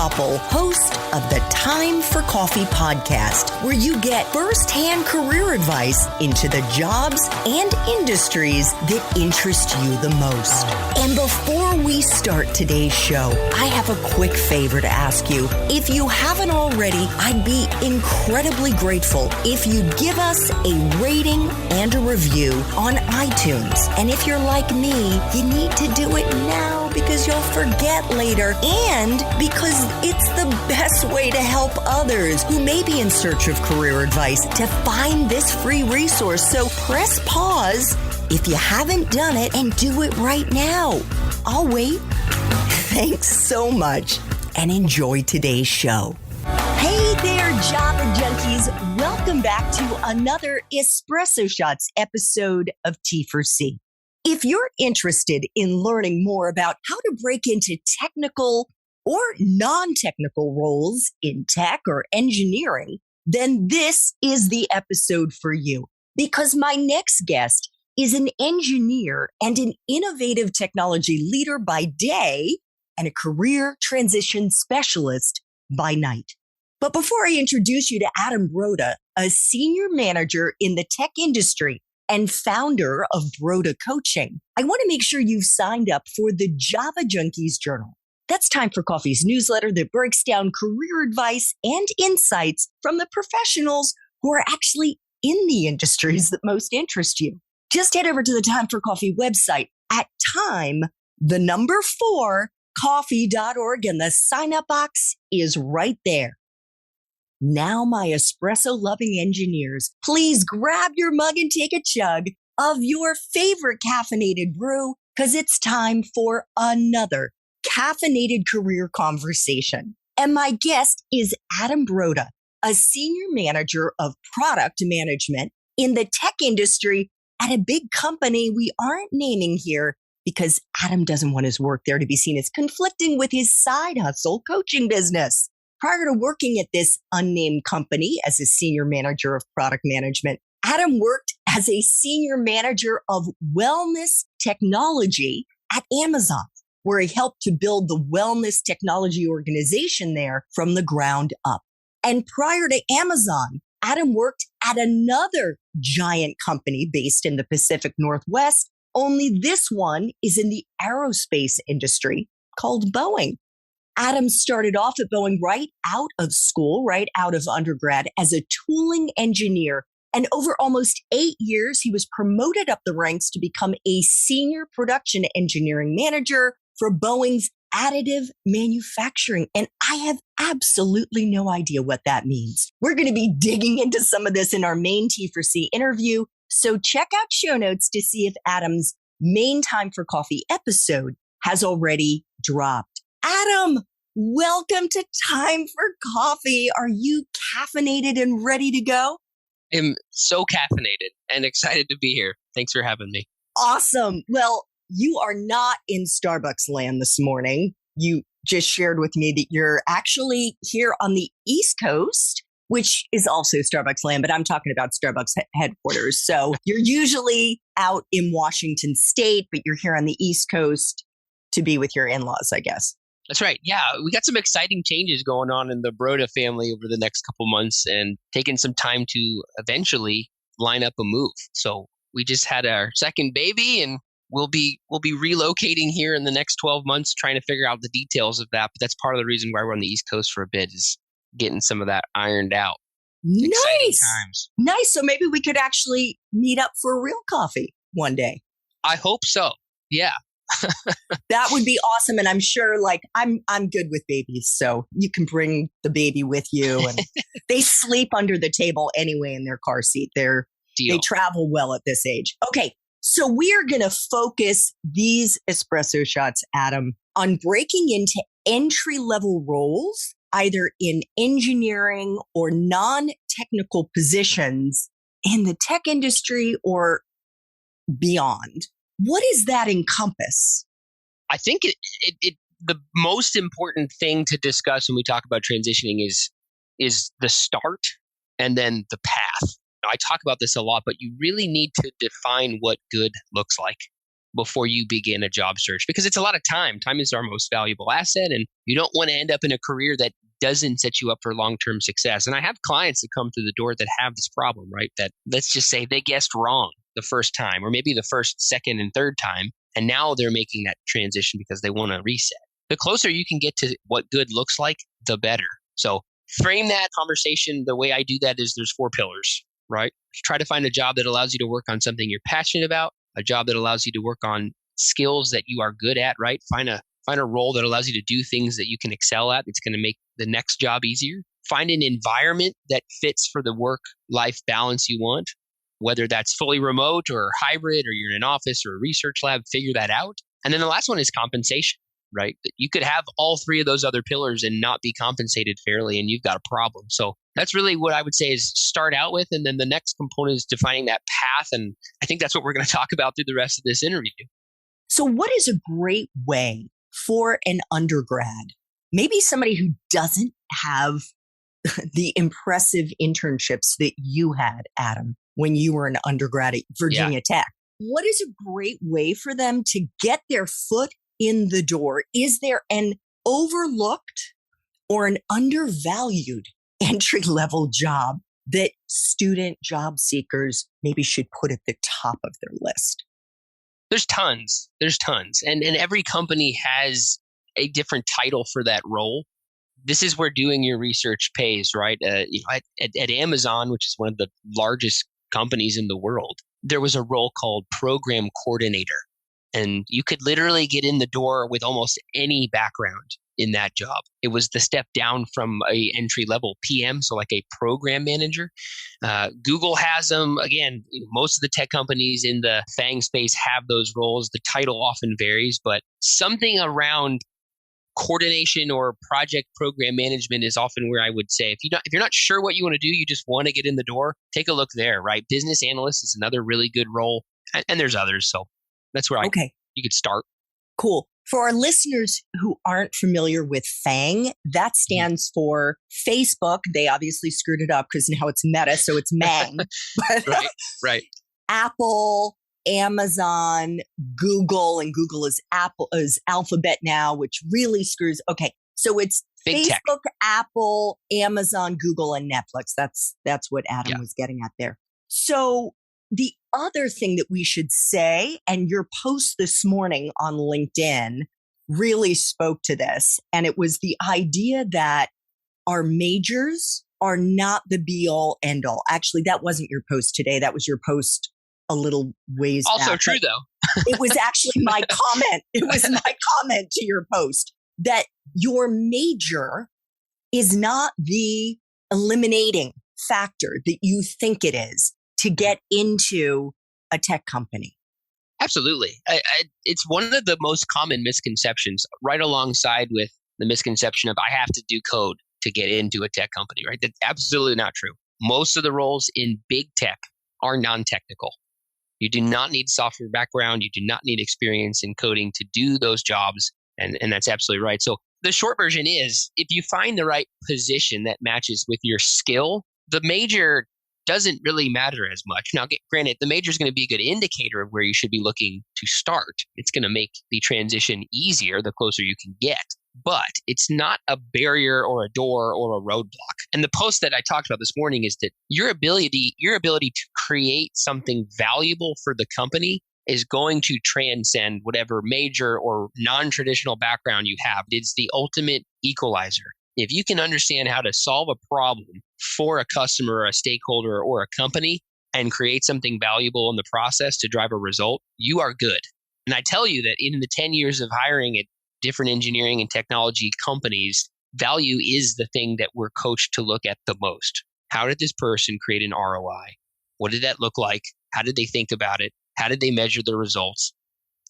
Koppel, host of the Time for Coffee podcast, where you get firsthand career advice into the jobs and industries that interest you the most. And before we start today's show, I have a quick favor to ask you. If you haven't already, I'd be incredibly grateful if you'd give us a rating and a review on iTunes. And if you're like me, you need to do it now because you'll forget later and because it's the best way to help others who may be in search of career advice to find this free resource. So press pause if you haven't done it and do it right now. I'll wait. Thanks so much and enjoy today's show. Hey there, Java Junkies. Welcome back to another Espresso Shots episode of T4C. If you're interested in learning more about how to break into technical or non-technical roles in tech or engineering, then this is the episode for you. Because my next guest is an engineer and an innovative technology leader by day and a career transition specialist by night. But before I introduce you to Adam Broda, a senior manager in the tech industry and founder of Broda Coaching, I want to make sure you've signed up for the Java Junkies Journal. That's Time for Coffee's newsletter that breaks down career advice and insights from the professionals who are actually in the industries that most interest you. Just head over to the Time for Coffee website at time4coffee.org, and the sign-up box is right there. Now, my espresso-loving engineers, please grab your mug and take a chug of your favorite caffeinated brew, because it's time for another caffeinated career conversation. And my guest is Adam Broda, a senior manager of product management in the tech industry at a big company we aren't naming here because Adam doesn't want his work there to be seen as conflicting with his side hustle coaching business. Prior to working at this unnamed company as a senior manager of product management, Adam worked as a senior manager of wellness technology at Amazon, where he helped to build the wellness technology organization there from the ground up. And prior to Amazon, Adam worked at another giant company based in the Pacific Northwest, only this one is in the aerospace industry called Boeing. Adam started off at Boeing right out of school, right out of undergrad as a tooling engineer. And over almost 8 years, he was promoted up the ranks to become a senior production engineering manager for Boeing's additive manufacturing. And I have absolutely no idea what that means. We're going to be digging into some of this in our main T4C interview. So check out show notes to see if Adam's main Time for Coffee episode has already dropped. Adam, welcome to Time for Coffee. Are you caffeinated and ready to go? I'm so caffeinated and excited to be here. Thanks for having me. Awesome. Well, you are not in Starbucks land this morning. You just shared with me that you're actually here on the East Coast, which is also Starbucks land, but I'm talking about Starbucks headquarters. So you're usually out in Washington State, but you're here on the East Coast to be with your in-laws, I guess. That's right. Yeah, we got some exciting changes going on in the Broda family over the next couple months and taking some time to eventually line up a move. So we just had our second baby and we'll be relocating here in the next 12 months, trying to figure out the details of that. But that's part of the reason why we're on the East Coast for a bit, is getting some of that ironed out. Nice. Exciting times. Nice. So maybe we could actually meet up for a real coffee one day. I hope so. Yeah. That would be awesome. And I'm sure I'm good with babies. So you can bring the baby with you, and they sleep under the table anyway in their car seat. They travel well at this age. Okay. So we are going to focus these espresso shots, Adam, on breaking into entry-level roles, either in engineering or non-technical positions in the tech industry or beyond. What does that encompass? I think the most important thing to discuss when we talk about transitioning is the start and then the path. I talk about this a lot, but you really need to define what good looks like. before you begin a job search, because it's a lot of time. Time is our most valuable asset, and you don't want to end up in a career that doesn't set you up for long-term success. And I have clients that come through the door that have this problem, right? That, let's just say, they guessed wrong the first time, or maybe the first, second, and third time, and now they're making that transition because they want to reset. The closer you can get to what good looks like, the better. So frame that conversation. The way I do that is there's 4 pillars, right? Try to find a job that allows you to work on something you're passionate about, a job that allows you to work on skills that you are good at, right? Find a role that allows you to do things that you can excel at. It's going to make the next job easier. Find an environment that fits for the work-life balance you want, whether that's fully remote or hybrid, or you're in an office or a research lab. Figure that out. And then the last one is compensation, right? You could have all 3 of those other pillars and not be compensated fairly, and you've got a problem. So that's really what I would say is start out with. And then the next component is defining that path. And I think that's what we're going to talk about through the rest of this interview. So what is a great way for an undergrad, maybe somebody who doesn't have the impressive internships that you had, Adam, when you were an undergrad at Virginia Tech? What is a great way for them to get their foot in the door? Is there an overlooked or an undervalued entry-level job that student job seekers maybe should put at the top of their list? There's tons. And every company has a different title for that role. This is where doing your research pays, right? At Amazon, which is one of the largest companies in the world, there was a role called program coordinator. And you could literally get in the door with almost any background in that job. It was the step down from a entry-level PM, so like a program manager. Google has them. Again, most of the tech companies in the FANG space have those roles. The title often varies, but something around coordination or project program management is often where I would say, if you're not sure what you want to do, you just want to get in the door, take a look there, right? Business analyst is another really good role, and there's others. So that's where you could start. Cool. For our listeners who aren't familiar with FANG, that stands for Facebook. They obviously screwed it up because now it's Meta, so it's Mang. Right. Apple, Amazon, Google, and Google is Alphabet now, which really screws. Okay, so it's Big Facebook, tech. Apple, Amazon, Google, and Netflix. That's what Adam was getting at there. So the other thing that we should say, and your post this morning on LinkedIn really spoke to this, and it was the idea that our majors are not the be all end all. Actually, that wasn't your post today. That was your post a little ways back. Also true, though. It was actually my comment. It was my comment to your post that your major is not the eliminating factor that you think it is to get into a tech company. Absolutely. It's one of the most common misconceptions, right alongside with the misconception of I have to do code to get into a tech company, right? That's absolutely not true. Most of the roles in big tech are non-technical. You do not need software background. You do not need experience in coding to do those jobs. And that's absolutely right. So the short version is, if you find the right position that matches with your skill, the major doesn't really matter as much. Now, granted, the major is going to be a good indicator of where you should be looking to start. It's going to make the transition easier the closer you can get, but it's not a barrier or a door or a roadblock. And the post that I talked about this morning is that your ability to create something valuable for the company is going to transcend whatever major or non-traditional background you have. It's the ultimate equalizer. If you can understand how to solve a problem for a customer or a stakeholder or a company and create something valuable in the process to drive a result, you are good. And I tell you that in the 10 years of hiring at different engineering and technology companies, value is the thing that we're coached to look at the most. How did this person create an ROI? What did that look like? How did they think about it? How did they measure the results?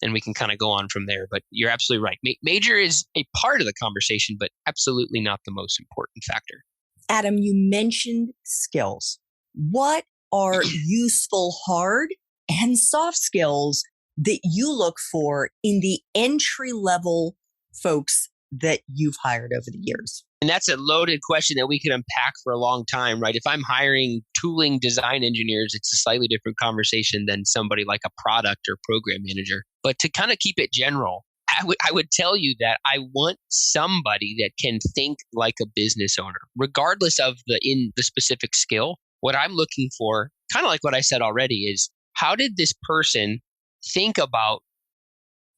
And we can kind of go on from there. But you're absolutely right. Major is a part of the conversation, but absolutely not the most important factor. Adam, you mentioned skills. What are useful hard and soft skills that you look for in the entry-level folks that you've hired over the years? And that's a loaded question that we could unpack for a long time, right? If I'm hiring tooling design engineers, it's a slightly different conversation than somebody like a product or program manager. But to kind of keep it general, I would tell you that I want somebody that can think like a business owner, regardless of the specific skill. What I'm looking for, kind of like what I said already, is how did this person think about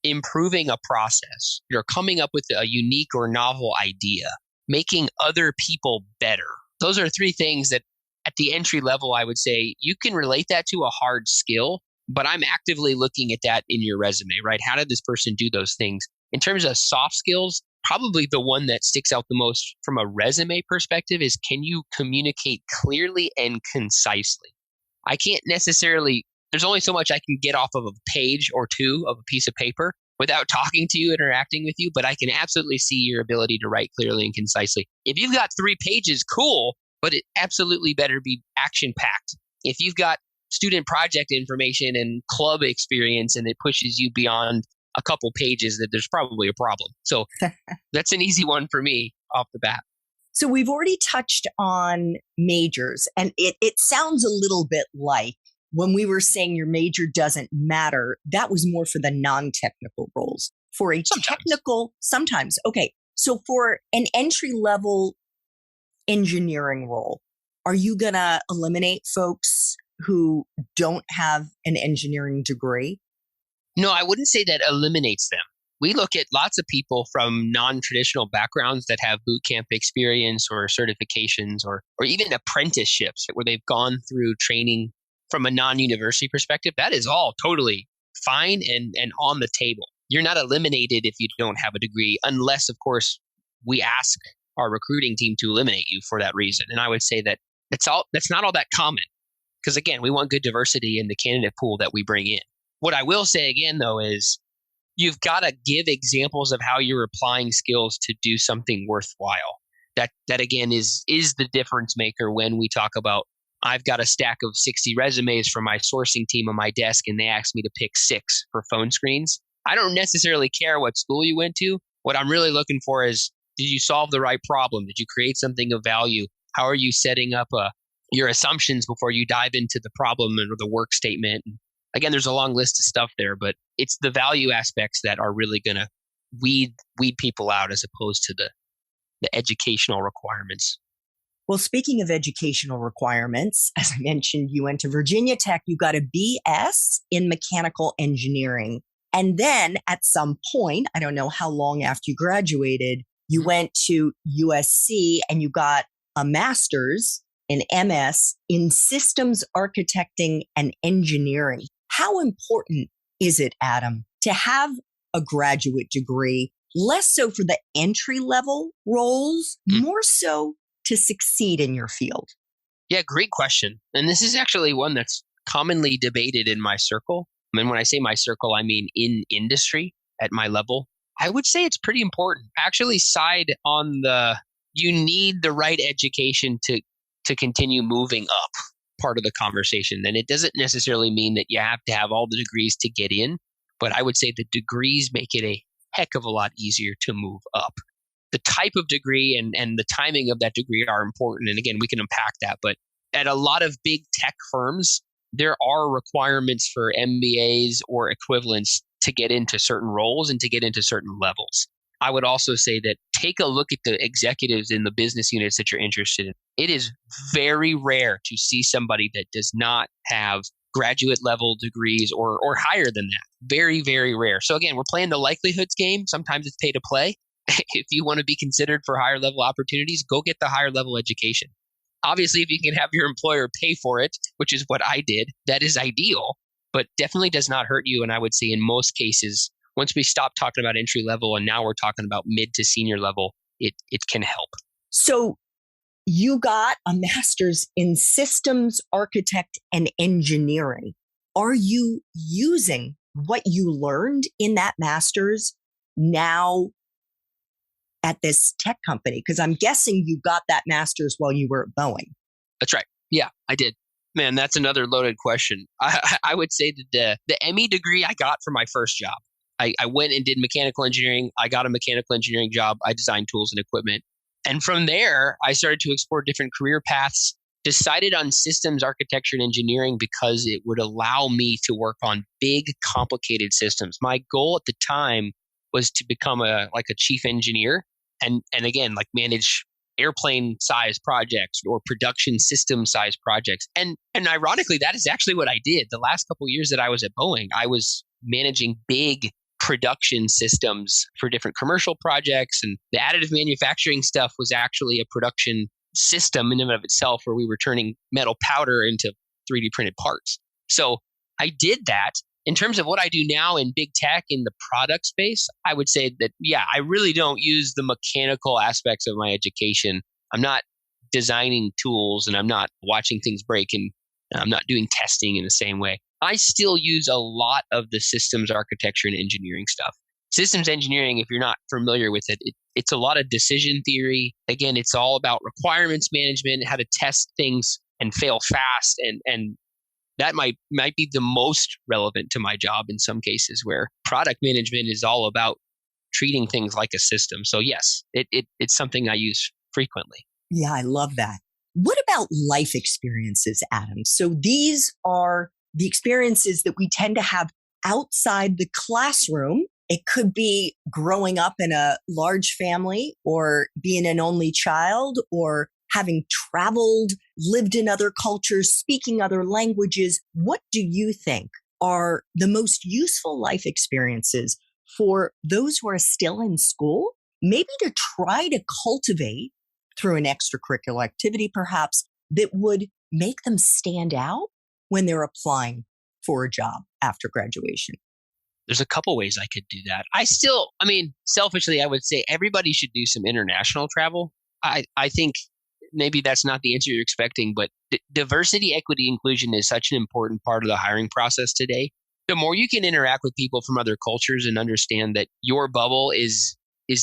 improving a process, or coming up with a unique or novel idea, making other people better. Those are three things that at the entry level, I would say you can relate that to a hard skill, but I'm actively looking at that in your resume, right? How did this person do those things? In terms of soft skills, probably the one that sticks out the most from a resume perspective is, can you communicate clearly and concisely? I can't necessarily, there's only so much I can get off of a page or two of a piece of paper without talking to you, interacting with you, but I can absolutely see your ability to write clearly and concisely. If you've got 3 pages, cool, but it absolutely better be action-packed. If you've got student project information and club experience and it pushes you beyond a couple pages, that there's probably a problem. So that's an easy one for me off the bat. So we've already touched on majors, and it sounds a little bit like when we were saying your major doesn't matter, that was more for the non-technical roles. For a technical, sometimes. Okay. So for an entry-level engineering role, are you going to eliminate folks who don't have an engineering degree? No, I wouldn't say that eliminates them. We look at lots of people from non-traditional backgrounds that have boot camp experience or certifications or even apprenticeships where they've gone through training from a non-university perspective. That is all totally fine and on the table. You're not eliminated if you don't have a degree, unless, of course, we ask our recruiting team to eliminate you for that reason. And I would say that that's not all that common, because again, we want good diversity in the candidate pool that we bring in. What I will say again, though, is you've got to give examples of how you're applying skills to do something worthwhile. That again is the difference maker when we talk about, I've got a stack of 60 resumes from my sourcing team on my desk and they asked me to pick 6 for phone screens. I don't necessarily care what school you went to. What I'm really looking for is, did you solve the right problem? Did you create something of value? How are you setting up your assumptions before you dive into the problem or the work statement? Again, there's a long list of stuff there, but it's the value aspects that are really going to weed people out as opposed to the educational requirements. Well, speaking of educational requirements, as I mentioned, you went to Virginia Tech, you got a BS in mechanical engineering. And then at some point, I don't know how long after you graduated, you went to USC and you got a master's, an MS in systems architecting and engineering. How important is it, Adam, to have a graduate degree, less so for the entry level roles, more so to succeed in your field? Yeah, great question. And this is actually one that's commonly debated in my circle. And when I say my circle, I mean in industry at my level. I would say it's pretty important. Actually side on you need the right education to continue moving up part of the conversation. And it doesn't necessarily mean that you have to have all the degrees to get in, but I would say the degrees make it a heck of a lot easier to move up. The type of degree and the timing of that degree are important. And again, we can unpack that. But at a lot of big tech firms, there are requirements for MBAs or equivalents to get into certain roles and to get into certain levels. I would also say that take a look at the executives in the business units that you're interested in. It is very rare to see somebody that does not have graduate level degrees or higher than that. Very, very rare. So again, we're playing the likelihoods game. Sometimes it's pay to play. If you want to be considered for higher level opportunities, go get the higher level education. Obviously, if you can have your employer pay for it, which is what I did, that is ideal, but definitely does not hurt you. And I would say in most cases, once we stop talking about entry level and now we're talking about mid to senior level, it can help. So you got a master's in systems architect and engineering. Are you using what you learned in that master's now at this tech company? Because I'm guessing you got that master's while you were at Boeing. That's right. Yeah, I did. Man, that's another loaded question. I would say that the ME degree I got for my first job. I went and did mechanical engineering. I got a mechanical engineering job. I designed tools and equipment. And from there, I started to explore different career paths, decided on systems architecture and engineering because it would allow me to work on big, complicated systems. My goal at the time was to become a chief engineer and again, like manage airplane size projects or production system size projects. And ironically, that is actually what I did. The last couple of years that I was at Boeing, I was managing big production systems for different commercial projects. And the additive manufacturing stuff was actually a production system in and of itself where we were turning metal powder into 3D printed parts. So I did that. In terms of what I do now in big tech in the product space, I would say that, yeah, I really don't use the mechanical aspects of my education. I'm not designing tools and I'm not watching things break and I'm not doing testing in the same way. I still use a lot of the systems architecture and engineering stuff. Systems engineering, if you're not familiar with it, it's a lot of decision theory. Again, it's all about requirements management, how to test things and fail fast. And that might be the most relevant to my job in some cases, where product management is all about treating things like a system. So yes, it's something I use frequently. Yeah, I love that. What about life experiences, Adam? So these are the experiences that we tend to have outside the classroom. It could be growing up in a large family or being an only child or having traveled, lived in other cultures, speaking other languages. What do you think are the most useful life experiences for those who are still in school? Maybe to try to cultivate through an extracurricular activity, perhaps, that would make them stand out when they're applying for a job after graduation. There's a couple ways I could do that. Selfishly, I would say everybody should do some international travel. I think maybe that's not the answer you're expecting, but diversity, equity, inclusion is such an important part of the hiring process today. The more you can interact with people from other cultures and understand that your bubble is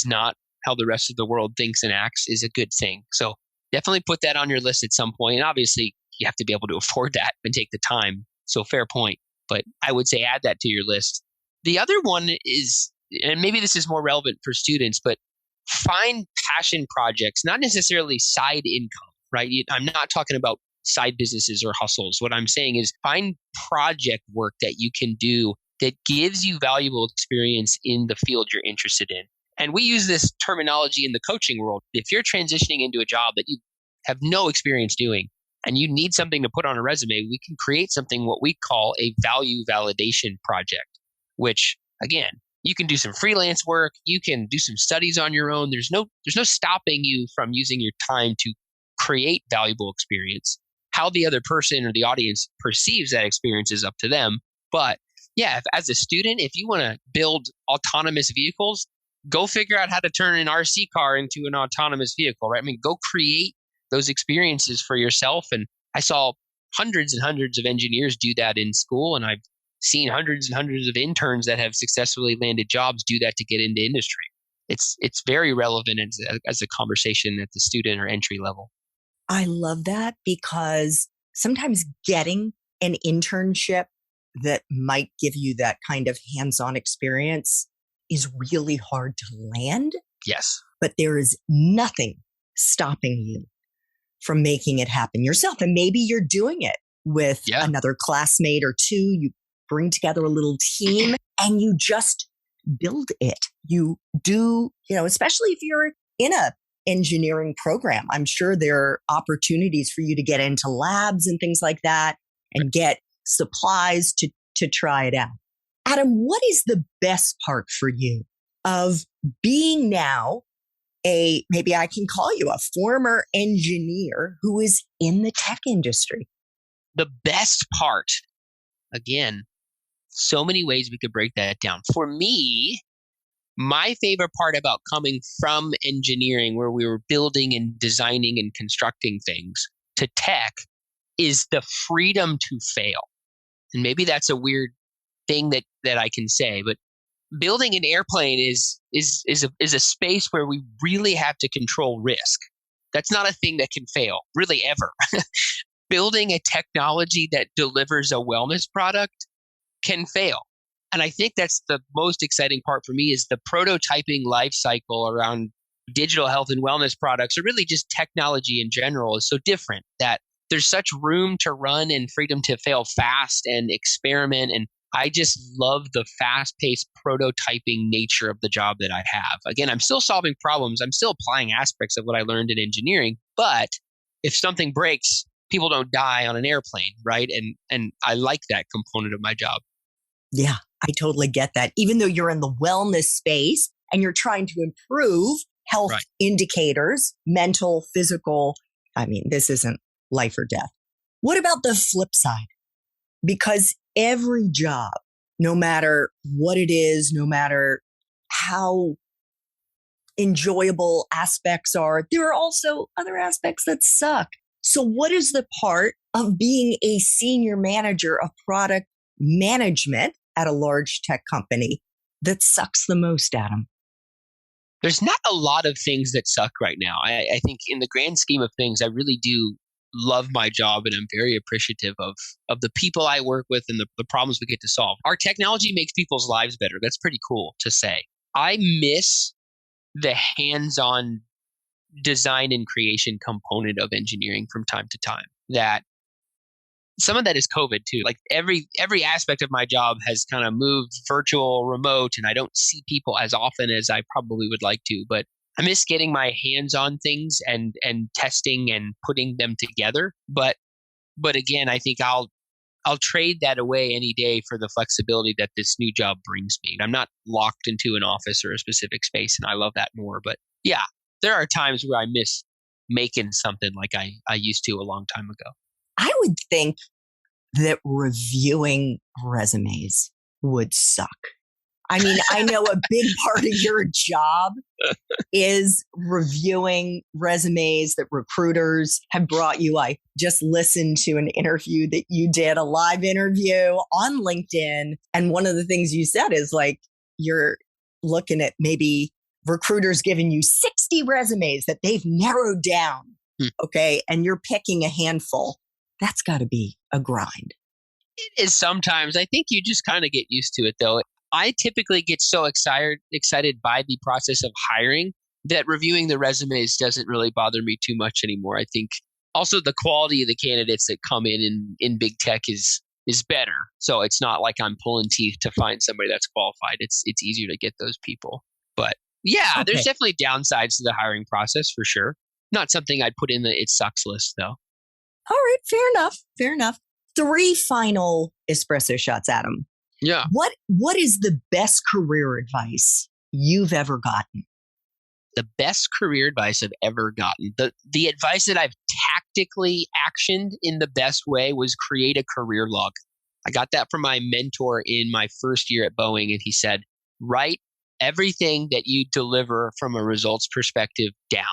not how the rest of the world thinks and acts is a good thing. So definitely put that on your list at some point. And obviously, you have to be able to afford that and take the time. So fair point. But I would say add that to your list. The other one is, and maybe this is more relevant for students, but find passion projects, not necessarily side income, right? I'm not talking about side businesses or hustles. What I'm saying is find project work that you can do that gives you valuable experience in the field you're interested in. And we use this terminology in the coaching world. If you're transitioning into a job that you have no experience doing and you need something to put on a resume, we can create something what we call a value validation project, which again, you can do some freelance work. You can do some studies on your own. There's no stopping you from using your time to create valuable experience. How the other person or the audience perceives that experience is up to them. But yeah, as a student, if you want to build autonomous vehicles, go figure out how to turn an RC car into an autonomous vehicle, right? Go create those experiences for yourself. And I saw hundreds and hundreds of engineers do that in school. And I've seen hundreds and hundreds of interns that have successfully landed jobs do that to get into industry. It's very relevant as a conversation at the student or entry level. I love that because sometimes getting an internship that might give you that kind of hands-on experience is really hard to land. Yes. But there is nothing stopping you from making it happen yourself. And maybe you're doing it with another classmate or two. You bring together a little team and you just build it. You do, especially if you're in a engineering program, I'm sure there are opportunities for you to get into labs and things like that and get supplies to try it out. Adam, what is the best part for you of being now maybe I can call you a former engineer who is in the tech industry? The best part, again, so many ways we could break that down. For me, my favorite part about coming from engineering, where we were building and designing and constructing things, to tech, is the freedom to fail. And maybe that's a weird thing that I can say, but building an airplane is a space where we really have to control risk. That's not a thing that can fail, really, ever. Building a technology that delivers a wellness product can fail. And I think that's the most exciting part for me is the prototyping life cycle around digital health and wellness products, or really just technology in general, is so different that there's such room to run and freedom to fail fast and experiment. And I just love the fast-paced prototyping nature of the job that I have. Again, I'm still solving problems. I'm still applying aspects of what I learned in engineering. But if something breaks, people don't die on an airplane, right? And I like that component of my job. Yeah, I totally get that. Even though you're in the wellness space and you're trying to improve health indicators, mental, physical, I mean, this isn't life or death. What about the flip side? Because every job, no matter what it is, no matter how enjoyable aspects are, there are also other aspects that suck. So what is the part of being a senior manager of product management at a large tech company that sucks the most, Adam? There's not a lot of things that suck right now. I think in the grand scheme of things, I really do love my job, and I'm very appreciative of the people I work with and the problems we get to solve. Our technology makes people's lives better. That's pretty cool to say. I miss the hands-on design and creation component of engineering from time to time. That some of that is COVID too. Like every aspect of my job has kind of moved virtual, remote, and I don't see people as often as I probably would like to. But I miss getting my hands on things and testing and putting them together. But again, I think I'll trade that away any day for the flexibility that this new job brings me. I'm not locked into an office or a specific space, and I love that more. But yeah, there are times where I miss making something like I used to a long time ago. I would think that reviewing resumes would suck. I mean, I know a big part of your job is reviewing resumes that recruiters have brought you. I just listened to an interview that you did, a live interview on LinkedIn. And one of the things you said is like, you're looking at maybe recruiters giving you 60 resumes that they've narrowed down. Okay. And you're picking a handful. That's got to be a grind. It is sometimes. I think you just kind of get used to it, though. I typically get so excited by the process of hiring that reviewing the resumes doesn't really bother me too much anymore. I think also the quality of the candidates that come in big tech is better. So it's not like I'm pulling teeth to find somebody that's qualified. It's easier to get those people. But yeah, There's definitely downsides to the hiring process for sure. Not something I'd put in the it sucks list, though. All right, fair enough. 3 final espresso shots, Adam. Yeah. What is the best career advice you've ever gotten? The best career advice I've ever gotten. The advice that I've tactically actioned in the best way was create a career log. I got that from my mentor in my first year at Boeing, and he said, write everything that you deliver from a results perspective down.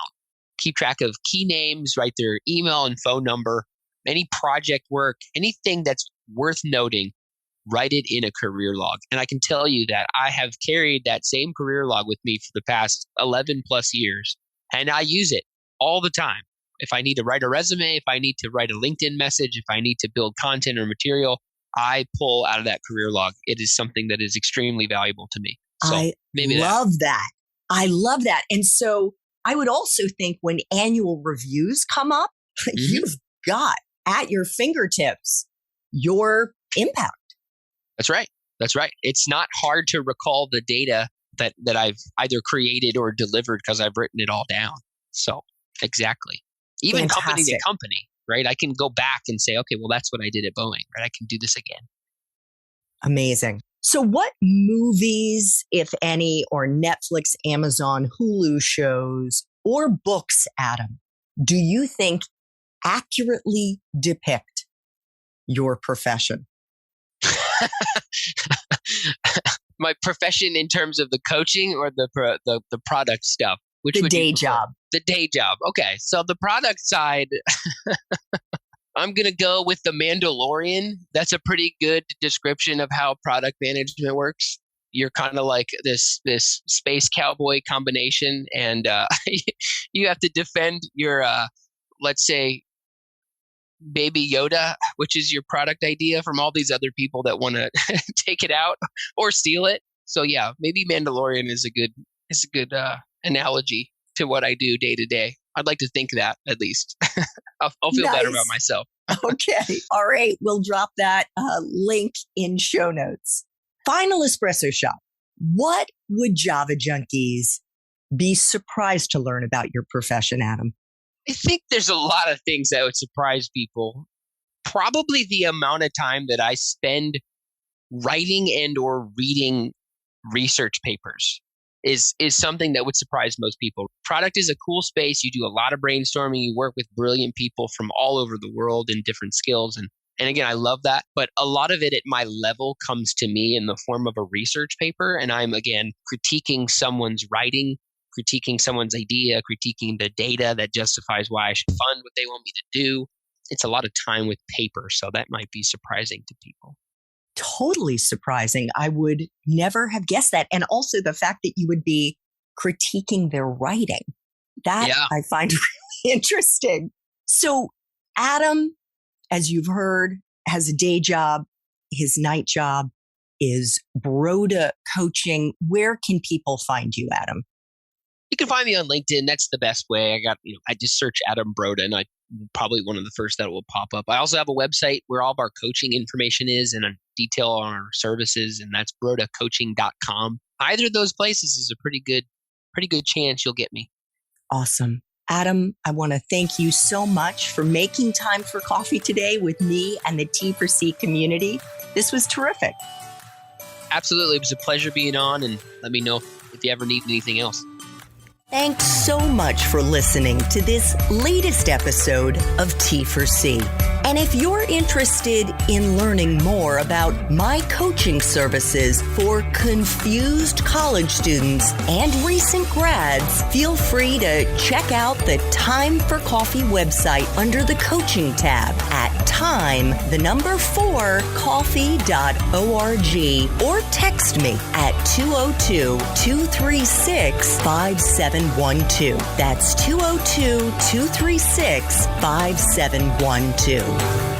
Keep track of key names, write their email and phone number, any project work, anything that's worth noting, write it in a career log. And I can tell you that I have carried that same career log with me for the past 11 plus years, and I use it all the time. If I need to write a resume, if I need to write a LinkedIn message, if I need to build content or material, I pull out of that career log. It is something that is extremely valuable to me. So I love that. I love that. And so I would also think when annual reviews come up, you've got at your fingertips your impact. That's right. It's not hard to recall the data that I've either created or delivered because I've written it all down. So exactly. Even Fantastic. Company to company, right? I can go back and say, okay, well, that's what I did at Boeing, right? I can do this again. Amazing. So what movies, if any, or Netflix, Amazon, Hulu shows or books, Adam, do you think accurately depict your profession? My profession in terms of the coaching or the product stuff? Which the day job. The day job. Okay. So the product side, I'm going to go with The Mandalorian. That's a pretty good description of how product management works. You're kind of like this space cowboy combination, and you have to defend your, let's say, Baby Yoda, which is your product idea, from all these other people that want to take it out or steal it. So yeah, maybe Mandalorian is a good analogy. to what I do day to day. I'd like to think that at least. I'll feel better about myself. Okay. All right. We'll drop that link in show notes. Final espresso shot. What would Java Junkies be surprised to learn about your profession, Adam? I think there's a lot of things that would surprise people. Probably the amount of time that I spend writing and or reading research papers is something that would surprise most people. Product is a cool space. You do a lot of brainstorming. You work with brilliant people from all over the world in different skills. And again, I love that. But a lot of it at my level comes to me in the form of a research paper. And I'm, again, critiquing someone's writing, critiquing someone's idea, critiquing the data that justifies why I should fund what they want me to do. It's a lot of time with paper. So that might be surprising to people. Totally surprising. I would never have guessed that. And also the fact that you would be critiquing their writing. That I find really interesting. So Adam, as you've heard, has a day job. His night job is Broda coaching. Where can people find you, Adam? You can find me on LinkedIn. That's the best way. I just search Adam Broda, and I probably one of the first that will pop up. I also have a website where all of our coaching information is and a detail on our services, and that's brodacoaching.com. Either of those places is a pretty good chance you'll get me. Awesome. Adam, I want to thank you so much for making time for coffee today with me and the T4C community. This was terrific. Absolutely. It was a pleasure being on, and let me know if you ever need anything else. Thanks so much for listening to this latest episode of T4C. And if you're interested in learning more about my coaching services for confused college students and recent grads, feel free to check out the Time for Coffee website under the coaching tab at time4coffee.org or text me at 202-236-5712. That's 202-236-5712.